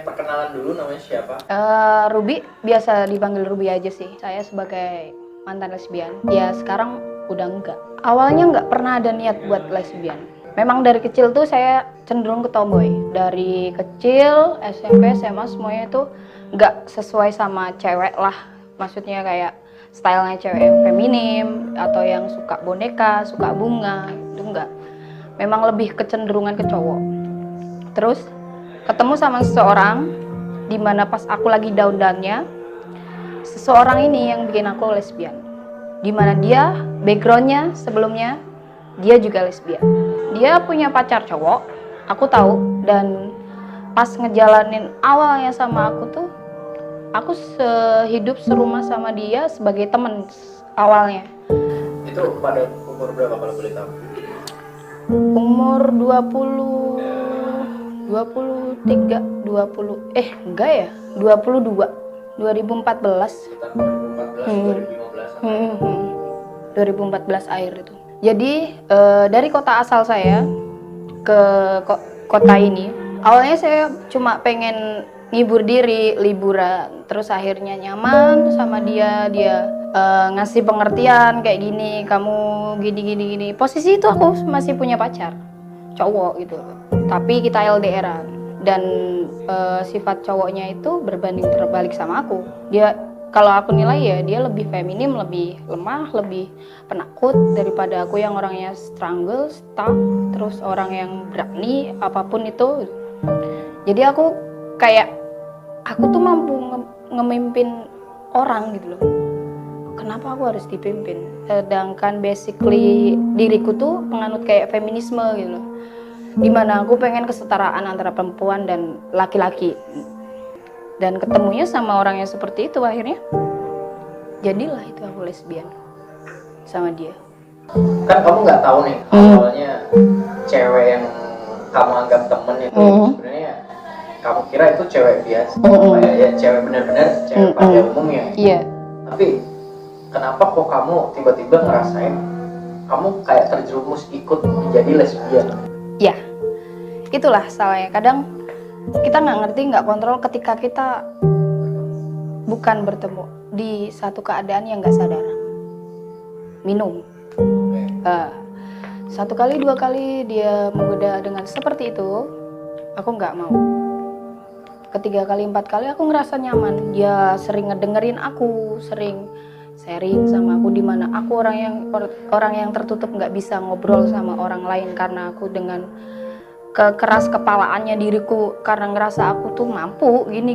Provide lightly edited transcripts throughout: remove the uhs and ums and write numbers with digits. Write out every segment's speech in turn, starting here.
perkenalan dulu, namanya siapa? Ruby, biasa dipanggil Ruby aja sih. Saya sebagai mantan lesbian. Ya sekarang udah enggak. Awalnya enggak pernah ada niat buat lesbian. Memang dari kecil tuh saya cenderung ke tomboy. Dari kecil, SMP, SMA semuanya itu enggak sesuai sama cewek lah. Maksudnya kayak stylenya cewek yang feminim atau yang suka boneka, suka bunga, itu enggak. Memang lebih kecenderungan ke cowok. Terus ketemu sama seseorang dimana pas aku lagi down-downnya, seseorang ini yang bikin aku lesbian. Dimana dia backgroundnya sebelumnya dia juga lesbian. Dia punya pacar cowok, aku tahu, dan pas ngejalanin awalnya sama aku tuh, aku sehidup serumah sama dia sebagai temen awalnya. Itu pada umur berapa kalau boleh tahu? Umur 23, enggak ya, 22, 2014. Sekitar 2014, 2015 2014 akhir itu. Jadi dari kota asal saya ke kota ini, awalnya saya cuma pengen ngibur diri, liburan, terus akhirnya nyaman sama dia ngasih pengertian kayak gini, kamu gini. Posisi itu aku masih punya pacar cowok gitu, tapi kita LDRan, dan sifat cowoknya itu berbanding terbalik sama aku. Dia, kalau aku nilai ya, dia lebih feminim, lebih lemah, lebih penakut daripada aku yang orangnya struggle, stuck, terus orang yang berani apapun itu. Jadi aku kayak, aku tuh mampu ngemimpin orang gitu loh. Kenapa aku harus dipimpin? Sedangkan basically diriku tuh penganut kayak feminisme gitu loh. Dimana aku pengen kesetaraan antara perempuan dan laki-laki. Dan ketemunya sama orang yang seperti itu akhirnya. Jadilah itu aku lesbian sama dia. Kan kamu nggak tahu nih awalnya cewek yang kamu anggap temen itu sebenarnya kamu kira itu cewek biasa, kayak ya cewek benar-benar cewek pada umumnya. Iya. Tapi kenapa kok kamu tiba-tiba ngerasain kamu kayak terjerumus ikut menjadi lesbian? Ya, itulah salahnya. Kadang kita nggak ngerti, nggak kontrol ketika kita bukan bertemu di satu keadaan yang nggak sadar. Minum. Satu kali, dua kali dia menggoda dengan seperti itu, aku nggak mau. Ketiga kali, empat kali aku ngerasa nyaman. Dia sering ngedengerin aku, sering sharing sama aku, dimana aku orang yang tertutup, nggak bisa ngobrol sama orang lain karena aku dengan kekeras kepalaannya diriku, karena ngerasa aku tuh mampu gini.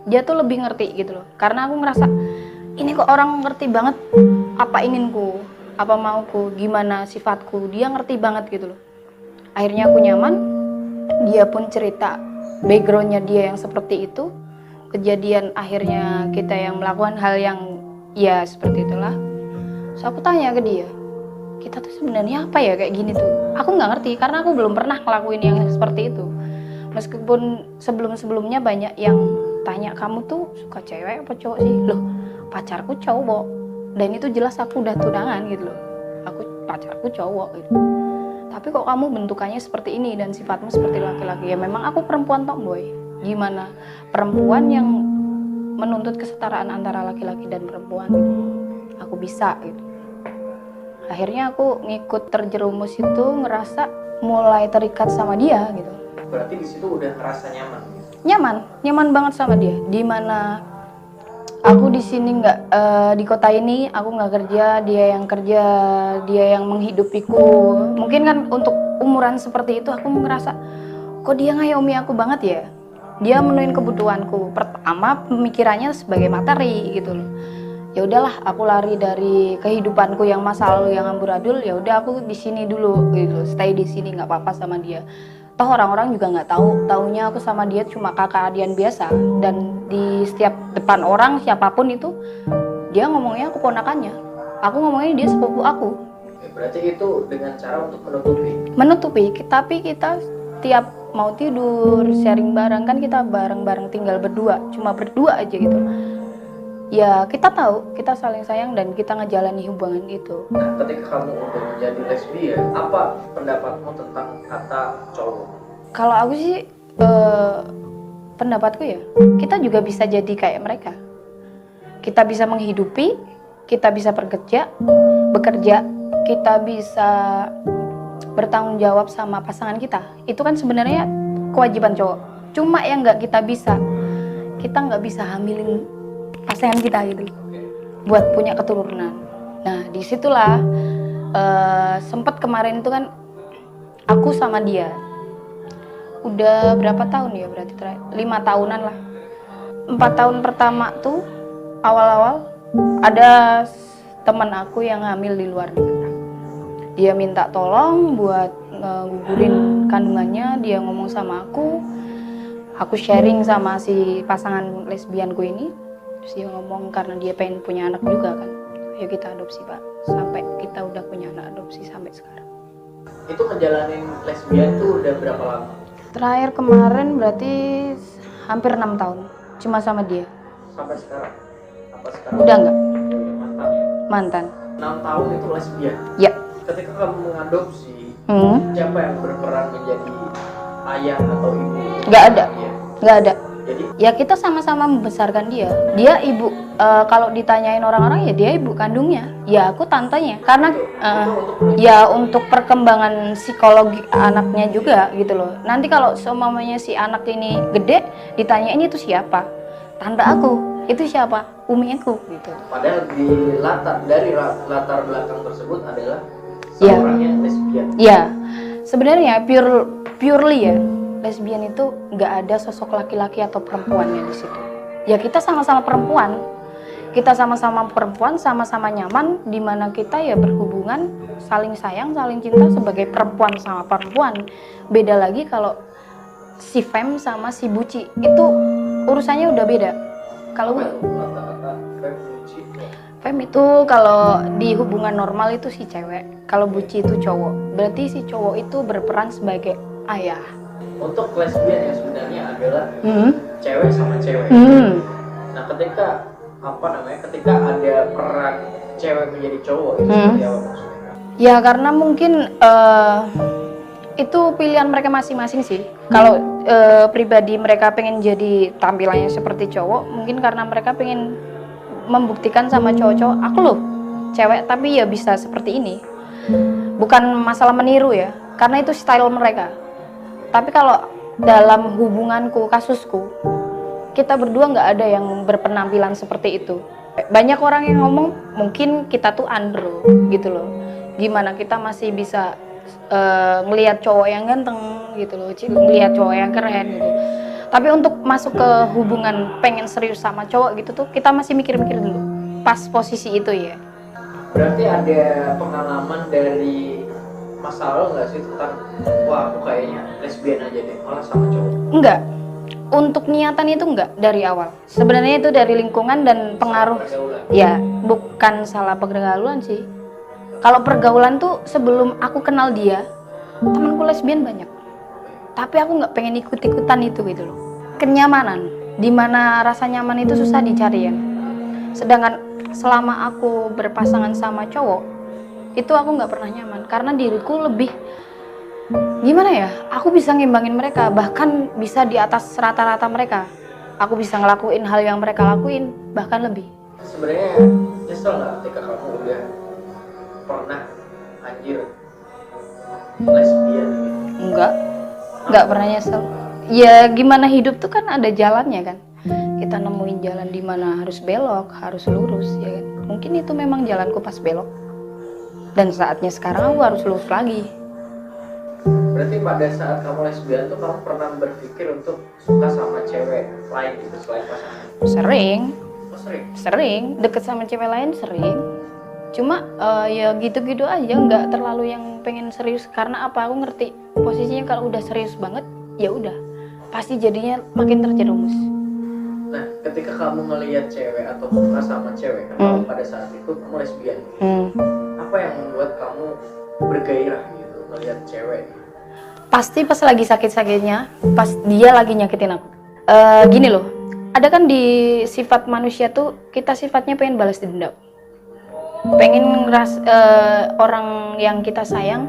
Dia tuh lebih ngerti gitu loh, karena aku ngerasa ini kok orang ngerti banget apa inginku, apa mauku, gimana sifatku, dia ngerti banget gitu loh. Akhirnya aku nyaman. Dia pun cerita backgroundnya dia yang seperti itu, kejadian akhirnya kita yang melakukan hal yang ya seperti itulah. So aku tanya ke dia, kita tuh sebenarnya apa ya kayak gini tuh? Aku nggak ngerti karena aku belum pernah ngelakuin yang seperti itu. Meskipun sebelumnya banyak yang tanya, kamu tuh suka cewek apa cowok sih? Loh, pacarku cowok, dan itu jelas aku udah tunangan gitu loh. Pacarku cowok gitu. Tapi kok kamu bentukannya seperti ini dan sifatmu seperti laki-laki? Ya memang aku perempuan tomboy. Gimana perempuan yang menuntut kesetaraan antara laki-laki dan perempuan gitu. Aku bisa gitu. Akhirnya aku ngikut terjerumus itu, ngerasa mulai terikat sama dia gitu. Berarti di situ udah ngerasa nyaman gitu. Nyaman banget sama dia. Dimana aku di sini nggak, di kota ini aku nggak kerja, dia yang menghidupiku. Mungkin kan untuk umuran seperti itu aku ngerasa kok dia ngayomi aku banget ya. Dia menuhin kebutuhanku. Pertama pemikirannya sebagai materi gitu loh. Ya udahlah, aku lari dari kehidupanku yang masa lalu yang amburadul. Ya udah aku di sini dulu gitu, stay di sini nggak apa-apa sama dia. Toh orang-orang juga nggak taunya aku sama dia cuma kakak adian biasa, dan di setiap depan orang siapapun itu dia ngomongnya aku ponakannya, aku ngomongnya dia sepupu aku. Berarti itu dengan cara untuk menutupi, tapi kita tiap mau tidur sharing bareng, kan kita bareng-bareng tinggal berdua, cuma berdua aja gitu. Ya kita tahu kita saling sayang dan kita ngejalani hubungan itu. Nah, ketika kamu udah menjadi lesbian, apa pendapatmu tentang kata cowok? Kalau aku sih pendapatku ya, kita juga bisa jadi kayak mereka. Kita bisa menghidupi, kita bisa bekerja, kita bisa bertanggung jawab sama pasangan kita. Itu kan sebenarnya kewajiban cowok. Cuma yang nggak kita nggak bisa hamilin pasangan kita gitu, buat punya keturunan. Nah disitulah sempat kemarin itu kan aku sama dia udah berapa tahun ya, berarti 5 tahunan lah. 4 tahun pertama tuh awal-awal ada teman aku yang hamil di luar nikah. Dia minta tolong buat gugurin kandungannya. Dia ngomong sama aku sharing sama si pasangan lesbianku ini. Terus dia ngomong karena dia pengen punya anak juga kan, ayo kita adopsi Pak. Sampai kita udah punya anak adopsi sampai sekarang. Itu ngejalanin lesbian tuh udah berapa lama? Terakhir kemarin berarti hampir 6 tahun cuma sama dia. Sampai sekarang? Apa sekarang? Udah enggak? Mantan ya? Mantan. 6 tahun itu lesbian? Ya. Ketika kamu mengadopsi, siapa yang berperan menjadi ayah atau ibu? Nggak ada. Dia? Nggak ada. Jadi? Ya kita sama-sama membesarkan dia. Dia ibu, kalau ditanyain orang-orang ya dia ibu kandungnya. Ya aku tantenya. Karena ya untuk perkembangan psikologi anaknya juga gitu loh. Nanti kalau seumpamanya si anak ini gede, ditanyain itu siapa? Tante aku. Itu siapa? Umi aku gitu. Padahal dari latar belakang tersebut adalah seorang yang lesbian. Ya, sebenarnya purely ya, lesbian itu nggak ada sosok laki-laki atau perempuannya di situ. Ya kita sama-sama perempuan, sama-sama nyaman, di mana kita ya berhubungan, saling sayang, saling cinta sebagai perempuan sama perempuan. Beda lagi kalau si fem sama si buci, itu urusannya udah beda. Kalau fem itu kalau di hubungan normal itu si cewek, kalau buci itu cowok. Berarti si cowok itu berperan sebagai ayah. Untuk lesbian yang sebenarnya adalah cewek sama cewek. Nah ketika ada peran cewek menjadi cowok itu seperti apa maksudnya? Ya karena mungkin itu pilihan mereka masing-masing sih. Kalau pribadi mereka pengen jadi tampilannya seperti cowok, mungkin karena mereka pengen membuktikan sama cowok-cowok, aku loh cewek tapi ya bisa seperti ini. Bukan masalah meniru ya, karena itu style mereka. Tapi kalau dalam hubunganku, kasusku, kita berdua nggak ada yang berpenampilan seperti itu. Banyak orang yang ngomong mungkin kita tuh andro gitu loh. Gimana kita masih bisa ngelihat cowok yang ganteng gitu loh, ngelihat cowok yang keren gitu. Tapi untuk masuk ke hubungan pengen serius sama cowok gitu tuh kita masih mikir-mikir dulu pas posisi itu ya. Berarti ada pengalaman dari masa lalu nggak sih tentang wah aku kayaknya lesbian aja deh malah sama cowok? Enggak. Untuk niatan itu enggak dari awal. Sebenarnya itu dari lingkungan dan pengaruh. Ya, bukan salah pergaulan sih. Kalau pergaulan tuh sebelum aku kenal dia, temanku lesbian banyak. Tapi aku nggak pengen ikut-ikutan itu gitu loh. Kenyamanan, dimana rasa nyaman itu susah dicari ya. Sedangkan selama aku berpasangan sama cowok, itu aku nggak pernah nyaman. Karena diriku lebih, gimana ya, aku bisa ngimbangin mereka. Bahkan bisa di atas rata-rata mereka. Aku bisa ngelakuin hal yang mereka lakuin, bahkan lebih. Sebenarnya nyesel nggak ketika kamu udah pernah anjir lesbian gitu? Enggak pernah nyesel. Ya gimana hidup tuh kan ada jalannya kan. Kita nemuin jalan di mana harus belok, harus lurus ya kan. Mungkin itu memang jalanku pas belok. Dan saatnya sekarang aku harus lurus lagi. Berarti pada saat kamu lesbian tuh kamu pernah berpikir untuk suka sama cewek lain gitu selain pasangan? Sering. Oh, sering. Deket sama cewek lain sering. Cuma ya gitu-gitu aja, nggak terlalu yang pengen serius. Karena apa? Aku ngerti posisinya kalau udah serius banget, ya udah pasti jadinya makin terjerumus. Nah, ketika kamu ngelihat cewek atau suka sama cewek, kalau pada saat itu kamu lesbian, apa yang membuat kamu bergairah gitu ngelihat cewek? Pasti pas lagi sakit-sakitnya, pas dia lagi nyakitin aku. Gini loh, ada kan di sifat manusia tuh kita sifatnya pengen balas dendam. Pengen orang yang kita sayang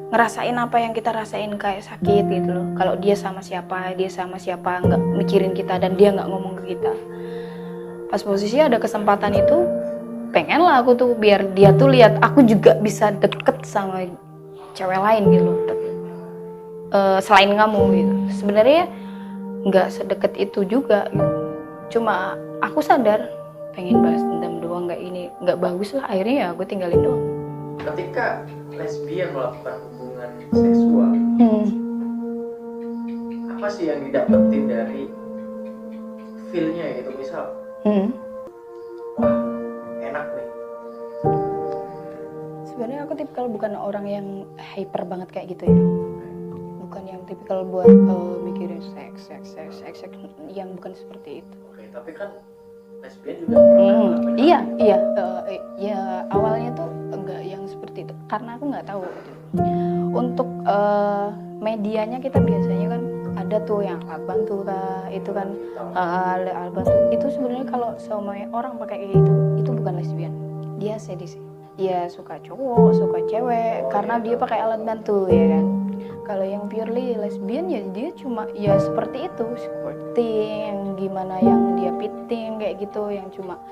ngerasain apa yang kita rasain kayak sakit gitu loh. Kalau dia sama siapa nggak mikirin kita dan dia nggak ngomong ke kita. Pas posisi ada kesempatan itu, pengen lah aku tuh biar dia tuh lihat aku juga bisa deket sama cewek lain gitu loh. Selain kamu gitu. Sebenarnya nggak sedekat itu juga gitu. Cuma aku sadar pengen balas dendam doang, nggak bagus lah. Akhirnya ya aku tinggalin doang. Ketika lesbian melakukan hubungan seksual, apa sih yang didapetin dari feel-nya gitu? Misal wah enak nih. Sebenarnya aku tipikal bukan orang yang hyper banget kayak gitu ya. Bukan yang tipikal buat mikirin seks yang bukan seperti itu. Oke, tapi kan lesbian juga pernah Iya, ya awalnya tuh enggak yang seperti itu karena aku nggak tahu gitu. Untuk medianya kita biasanya kan ada tuh yang alat bantu kah, itu kan alat bantu itu sebenarnya kalau sama orang pakai kayak gitu itu bukan lesbian, dia sadis. Dia suka cowok, suka cewek karena dia pakai alat bantu ya kan. Kalau yang purely lesbian ya dia cuma ya seperti itu, squirting, yang gimana yang dia pitting kayak gitu, yang cuma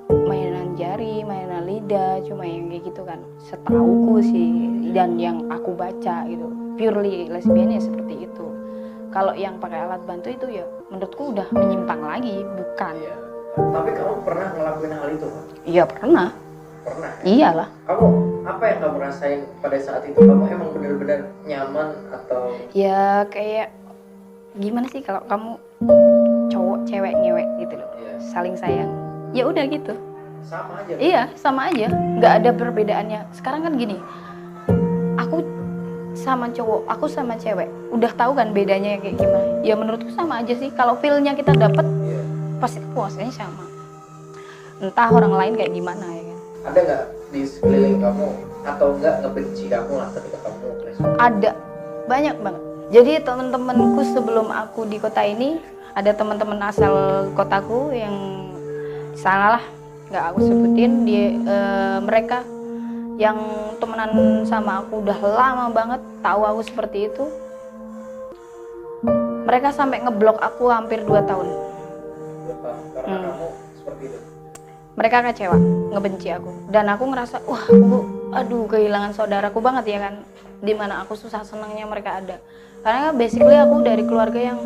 mainan jari, mainan lidah, cuma yang kayak gitu kan. Setauku sih dan yang aku baca gitu, purely lesbian ya seperti itu. Kalau yang pakai alat bantu itu ya menurutku udah menyimpang lagi, bukan. Iya. Tapi kamu pernah ngelakuin hal itu? Iya pernah. Pernah. Iyalah. Kamu apa yang kamu rasain pada saat itu? Kamu emang benar-benar nyaman atau? Ya kayak gimana sih kalau kamu cowok cewek ngewek gitu loh, saling sayang. Ya udah gitu. Sama aja. Iya sama aja, nggak ada perbedaannya. Sekarang kan gini, aku sama cowok, aku sama cewek, udah tahu kan bedanya kayak gimana. Ya menurutku sama aja sih. Kalau feel-nya kita dapet, pasti puasanya sama. Entah orang lain kayak gimana ya kan. Ada nggak di sekeliling kamu atau nggak ngebenci kamu lah ketika kamu lesbian? Ada, banyak banget. Jadi teman-temanku sebelum aku di kota ini, ada teman-teman asal kotaku yang sana lah, nggak aku sebutin. Mereka yang temenan sama aku udah lama banget, tahu aku seperti itu. Mereka sampai ngeblok aku hampir 2 tahun. Karena kamu seperti itu. Mereka kecewa, ngebenci aku, dan aku ngerasa wah, aduh kehilangan saudaraku banget ya kan, dimana aku susah senangnya mereka ada. Karena basically aku dari keluarga yang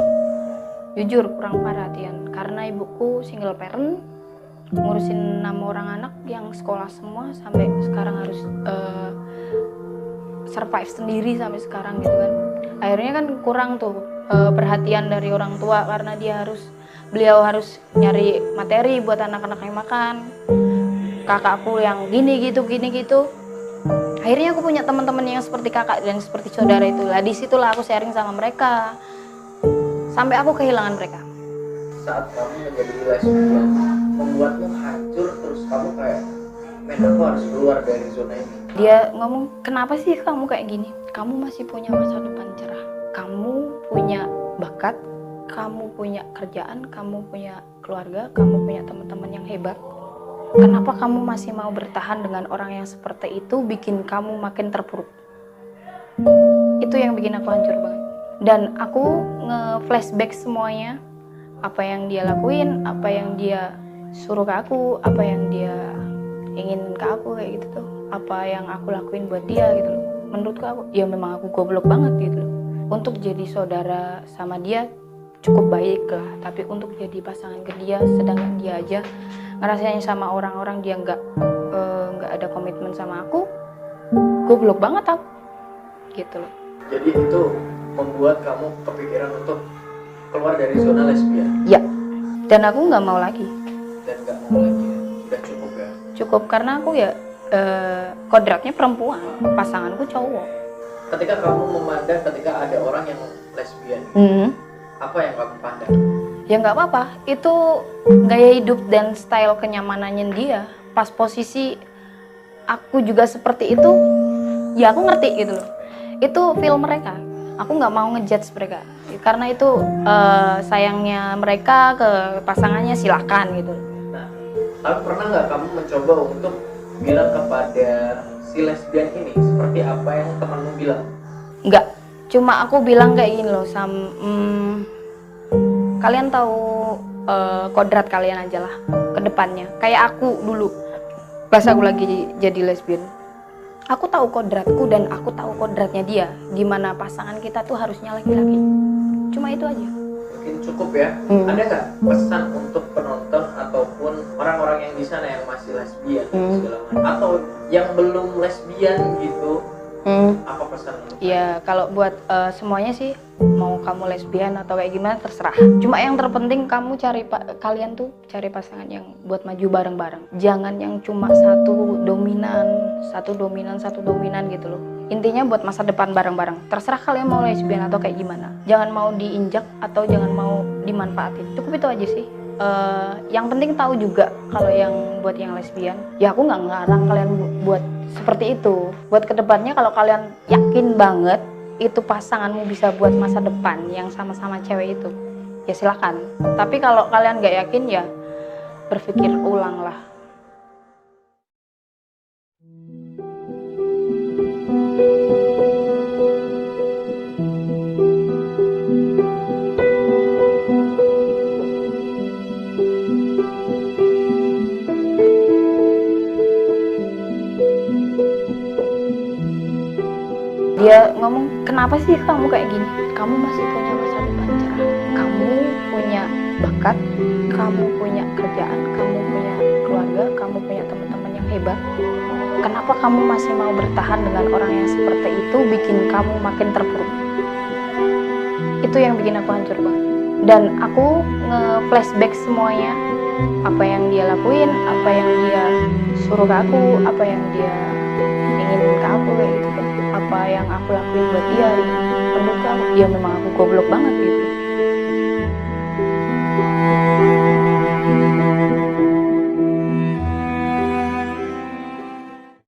jujur kurang perhatian, karena ibuku single parent, ngurusin 6 orang anak yang sekolah semua sampai sekarang harus survive sendiri sampai sekarang gitu kan. Akhirnya kan kurang tuh perhatian dari orang tua karena beliau harus nyari materi buat anak-anaknya makan. Kakakku yang gini gitu. Akhirnya aku punya teman-teman yang seperti kakak dan seperti saudara itu. Lah disitulah aku sharing sama mereka. Sampai aku kehilangan mereka. Saat kamu menjadi lesbian, membuatmu hancur terus kamu kayak, men aku harus keluar dari zona ini. Dia ngomong, kenapa sih kamu kayak gini? Kamu masih punya masa depan cerah. Kamu punya bakat. Kamu punya kerjaan, kamu punya keluarga, kamu punya teman-teman yang hebat. Kenapa kamu masih mau bertahan dengan orang yang seperti itu, bikin kamu makin terpuruk? Itu yang bikin aku hancur banget. Dan aku nge-flashback semuanya, apa yang dia lakuin, apa yang dia suruh ke aku, apa yang dia ingin ke aku kayak gitu tuh, apa yang aku lakuin buat dia gitu loh. Menurutku ya memang aku goblok banget gitu loh. Untuk jadi saudara sama dia cukup baik lah, tapi untuk jadi pasangan ke dia, sedangkan dia aja ngerasain sama orang-orang dia nggak ada komitmen sama aku, goblok banget aku gitu loh. Jadi itu membuat kamu kepikiran untuk keluar dari zona lesbian? Ya, dan aku nggak mau lagi. Dan nggak mau lagi ya? Sudah cukup ya? Cukup karena aku ya kodratnya perempuan, pasanganku cowok. Ketika kamu memandang ketika ada orang yang lesbian, apa yang kamu pandang? Ya nggak apa-apa, itu gaya hidup dan style kenyamanannya dia. Pas posisi aku juga seperti itu, ya aku ngerti gitu loh. Itu feel mereka, aku nggak mau ngejudge mereka. Karena itu sayangnya mereka ke pasangannya, silakan gitu. Nah, tapi pernah nggak kamu mencoba untuk bilang kepada si si lesbian ini seperti apa yang temanmu bilang? Enggak, cuma aku bilang kayak gini loh, kalian tahu kodrat kalian aja lah ke depannya. Kayak aku dulu, pas aku lagi jadi lesbian, aku tahu kodratku dan aku tahu kodratnya dia, gimana pasangan kita tuh harusnya laki-laki. Cuma itu aja. Mungkin cukup ya. Ada nggak pesan untuk penonton ataupun orang-orang yang di sana yang masih lesbian segala macam, atau yang belum lesbian gitu? Apa pesan? Ya kalau buat semuanya sih, mau kamu lesbian atau kayak gimana terserah. Cuma yang terpenting kamu kalian tuh cari pasangan yang buat maju bareng-bareng. Jangan yang cuma satu dominan gitu loh. Intinya buat masa depan bareng-bareng. Terserah kalian mau lesbian atau kayak gimana. Jangan mau diinjak atau jangan mau dimanfaatin. Cukup itu aja sih. Yang penting tahu juga kalau yang buat yang lesbian, ya aku nggak ngelarang kalian buat seperti itu. Buat kedepannya kalau kalian yakin banget itu pasanganmu bisa buat masa depan yang sama-sama cewek itu, ya silakan. Tapi kalau kalian nggak yakin, ya berpikir ulang lah. Dia ngomong, kenapa sih kamu kayak gini? Kamu masih punya masa depan cerah. Kamu punya bakat, kamu punya kerjaan, kamu punya keluarga, kamu punya teman-teman yang hebat. Kenapa kamu masih mau bertahan dengan orang yang seperti itu, bikin kamu makin terpuruk? Itu yang bikin aku hancur banget. Dan aku nge-flashback semuanya, apa yang dia lakuin, apa yang dia suruh ke aku, apa yang dia ingin ke aku kayak gitu kan. Apa yang aku lakuin buat dia, menurut aku ya memang aku goblok banget gitu.